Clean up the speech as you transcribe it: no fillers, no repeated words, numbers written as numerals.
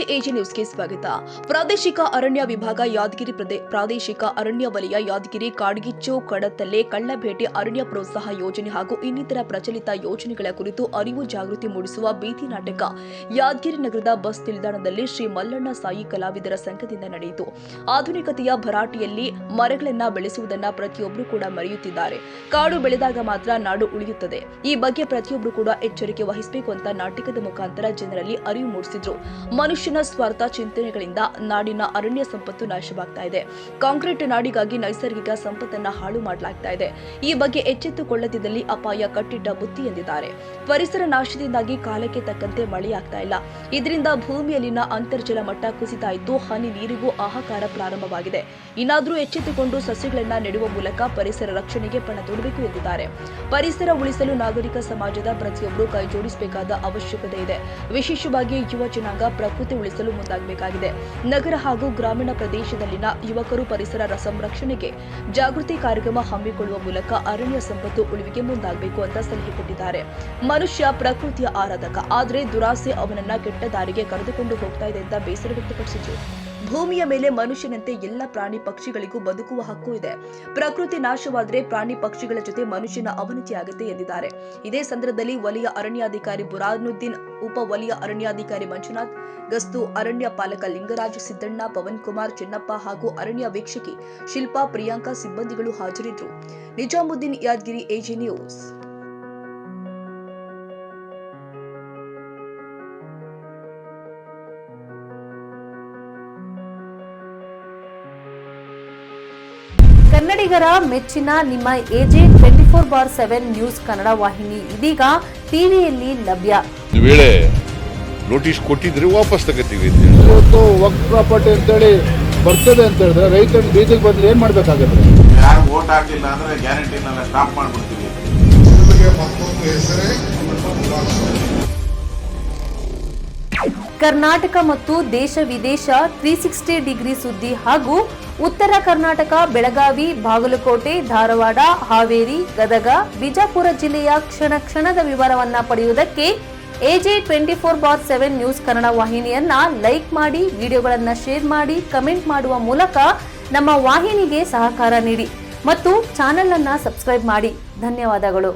Yadgir AG ನ್ಯೂಸ್ಗೆ ಸ್ವಾಗತ. ಪ್ರಾದೇಶಿಕ ಅರಣ್ಯ ವಿಭಾಗ ಯಾದಗಿರಿ ಪ್ರಾದೇಶಿಕ ಅರಣ್ಯ ವಲಯ ಯಾದಗಿರಿ ಕಾಡ್ಗಿಚ್ಚು ಕಡತಲೆ ಕಳ್ಳಬೇಟೆ ಅರಣ್ಯ ಪ್ರೋತ್ಸಾಹ ಯೋಜನೆ ಹಾಗೂ ಇನ್ನಿತರ ಪ್ರಚಲಿತ ಯೋಜನೆಗಳ ಕುರಿತು ಅರಿವು ಜಾಗೃತಿ ಮೂಡಿಸುವ ಬೀದಿ ನಾಟಕ ಯಾದಗಿರಿ ನಗರದ ಬಸ್ ನಿಲ್ದಾಣದಲ್ಲಿ ಶ್ರೀ ಮಲ್ಲಣ್ಣ ಸಾಯಿ ಕಲಾವಿದರ ಸಂಘದಿಂದ ನಡೆಯಿತು. ಆಧುನಿಕತೆಯ ಭರಾಟೆಯಲ್ಲಿ ಮರಗಳನ್ನು ಬೆಳೆಸುವುದನ್ನು ಪ್ರತಿಯೊಬ್ಬರು ಕೂಡ ಮರೆಯುತ್ತಿದ್ದಾರೆ. ಕಾಡು ಬೆಳೆದಾಗ ಮಾತ್ರ ನಾಡು ಉಳಿಯುತ್ತದೆ. ಈ ಬಗ್ಗೆ ಪ್ರತಿಯೊಬ್ಬರು ಕೂಡ ಎಚ್ಚರಿಕೆ ವಹಿಸಬೇಕು ಅಂತ ನಾಟಕದ ಮುಖಾಂತರ ಜನರಲ್ಲಿ ಅರಿವು ಮೂಡಿಸಿದ್ರು. ಮನುಷ್ಯನ ಸ್ವಾರ್ಥ ಚಿಂತನೆಗಳಿಂದ ನಾಡಿನ ಅರಣ್ಯ ಸಂಪತ್ತು ನಾಶವಾಗ್ತಾ ಇದೆ. ಕಾಂಕ್ರೀಟ್ ನಾಡಿಗಾಗಿ ನೈಸರ್ಗಿಕ ಸಂಪತ್ತನ್ನ ಹಾಳು ಮಾಡಲಾಗ್ತಾ ಇದೆ. ಈ ಬಗ್ಗೆ ಎಚ್ಚೆತ್ತುಕೊಳ್ಳದಿದ್ದಲ್ಲಿ ಅಪಾಯ ಕಟ್ಟಿಟ್ಟ ಬುತ್ತಿ ಎಂದಿದ್ದಾರೆ. ಪರಿಸರ ನಾಶದಿಂದಾಗಿ ಕಾಲಕ್ಕೆ ತಕ್ಕಂತೆ ಮಳೆಯಾಗ್ತಾ ಇಲ್ಲ. ಇದರಿಂದ ಭೂಮಿಯಲ್ಲಿನ ಅಂತರ್ಜಲ ಮಟ್ಟ ಕುಸಿತಾ ಇದ್ದು ಹನಿ ನೀರಿಗೂ ಹಾಹಾಕಾರ ಪ್ರಾರಂಭವಾಗಿದೆ. ಇನ್ನಾದರೂ ಎಚ್ಚೆತ್ತುಕೊಂಡು ಸಸ್ಯಗಳನ್ನ ನೆಡುವ ಮೂಲಕ ಪರಿಸರ ರಕ್ಷಣೆಗೆ ಪಣ ತೊಡಬೇಕು ಎಂದಿದ್ದಾರೆ. ಪರಿಸರ ಉಳಿಸಲು ನಾಗರಿಕ ಸಮಾಜದ ಪ್ರತಿಯೊಬ್ಬರು ಕೈ ಜೋಡಿಸಬೇಕಾದ ಅವಶ್ಯಕತೆ ಇದೆ. ವಿಶೇಷವಾಗಿ ಯುವ ಜನಾಂಗ ಪ್ರಕೃತಿ ಉಳಿಸಲು ಮುಂದಾಗಬೇಕಾಗಿದೆ. ನಗರ ಹಾಗೂ ಗ್ರಾಮೀಣ ಪ್ರದೇಶದಲ್ಲಿನ ಯುವಕರು ಪರಿಸರ ಸಂರಕ್ಷಣೆಗೆ ಜಾಗೃತಿ ಕಾರ್ಯಕ್ರಮ ಹಮ್ಮಿಕೊಳ್ಳುವ ಮೂಲಕ ಅರಣ್ಯ ಸಂಪತ್ತು ಉಳಿವಿಗೆ ಮುಂದಾಗಬೇಕು ಅಂತ ಸಲಹೆ ಕೊಟ್ಟಿದ್ದಾರೆ. ಮನುಷ್ಯ ಪ್ರಕೃತಿಯ ಆರಾಧಕ, ಆದರೆ ದುರಾಸೆ ಅವನನ್ನ ಕೆಟ್ಟ ದಾರಿಗೆ ಕರೆದುಕೊಂಡು ಹೋಗ್ತಾ ಇದೆ ಅಂತ ಬೇಸರ ವ್ಯಕ್ತಪಡಿಸಿದ್ರು. ಭೂಮಿಯ ಮೇಲೆ ಮನುಷ್ಯನಂತೆ ಎಲ್ಲ ಪ್ರಾಣಿ ಪಕ್ಷಿಗಳಿಗೂ ಬದುಕುವ ಹಕ್ಕು ಇದೆ. ಪ್ರಕೃತಿ ನಾಶವಾದರೆ ಪ್ರಾಣಿ ಪಕ್ಷಿಗಳ ಜೊತೆ ಮನುಷ್ಯನ ಅವನತಿಯಾಗುತ್ತೆ ಎಂದಿದ್ದಾರೆ. ಇದೇ ಸಂದರ್ಭದಲ್ಲಿ ವಲಯ ಅರಣ್ಯಾಧಿಕಾರಿ ಬುರಾನುದ್ದೀನ್, ಉಪ ವಲಯ ಅರಣ್ಯಾಧಿಕಾರಿ ಮಂಜುನಾಥ್, ಗಸ್ತು ಅರಣ್ಯ ಪಾಲಕ ಲಿಂಗರಾಜ್, ಸಿದ್ದಣ್ಣ, ಪವನ್ ಕುಮಾರ್, ಚೆನ್ನಪ್ಪ ಹಾಗೂ ಅರಣ್ಯ ವೀಕ್ಷಕಿ ಶಿಲ್ಪಾ, ಪ್ರಿಯಾಂಕಾ ಸಿಬ್ಬಂದಿಗಳು ಹಾಜರಿದ್ದರು. Nizamuddin, Yadagiri, AG news. ಕನ್ನಡಿಗರ ಮೆಚ್ಚಿನ ನಿಮ್ಮ ಎಜೆ 24/7 ನ್ಯೂಸ್ ಕನ್ನಡ ವಾಹಿನಿ ಇದೀಗ ಟಿವಿಯಲ್ಲಿ ಲಭ್ಯ. ವೇಳೆ ನೋಟಿಸ್ ಕೊಟ್ಟಿದ್ರೆ ವಾಪಸ್ ತಗೋತೀವಿ. ಇವತ್ತು ವಕ್ಫ್ ಪ್ರಾಪರ್ಟಿ ಅಂತೇಳಿ ಬರ್ತದೆ ಅಂತ ಹೇಳಿದ್ರೆ ರೈತರು ಬೀದಿಗೆ ಬಂದ್ರೆ ಏನ್ ಮಾಡ್ಬೇಕಾಗುತ್ತೆ? ಯಾರು ವೋಟ್ ಹಾಕಿಲ್ಲ ಅಂದ್ರೆ ಗ್ಯಾರಂಟಿನೆಲ್ಲ ಸ್ಟಾಪ್ ಮಾಡ್ಬಿಡ್ತೀವಿ. ಕರ್ನಾಟಕ ಮತ್ತು ದೇಶ ವಿದೇಶ 360 ಡಿಗ್ರಿ ಸುದ್ದಿ ಹಾಗೂ ಉತ್ತರ ಕರ್ನಾಟಕ, ಬೆಳಗಾವಿ, ಬಾಗಲಕೋಟೆ, ಧಾರವಾಡ, ಹಾವೇರಿ, ಗದಗ, ಬಿಜಾಪುರ ಜಿಲ್ಲೆಯ ಕ್ಷಣ ಕ್ಷಣದ ವಿವರವನ್ನ ಪಡೆಯುವುದಕ್ಕೆ ಎಜೆ 24/7 ನ್ಯೂಸ್ ಕನ್ನಡ ವಾಹಿನಿಯನ್ನ ಲೈಕ್ ಮಾಡಿ, ವಿಡಿಯೋಗಳನ್ನ ಶೇರ್ ಮಾಡಿ, ಕಮೆಂಟ್ ಮಾಡುವ ಮೂಲಕ ನಮ್ಮ ವಾಹಿನಿಗೆ ಸಹಕಾರ ನೀಡಿ ಮತ್ತು ಚಾನೆಲ್ ಅನ್ನ ಸಬ್ಸ್ಕ್ರೈಬ್ ಮಾಡಿ. ಧನ್ಯವಾದಗಳು.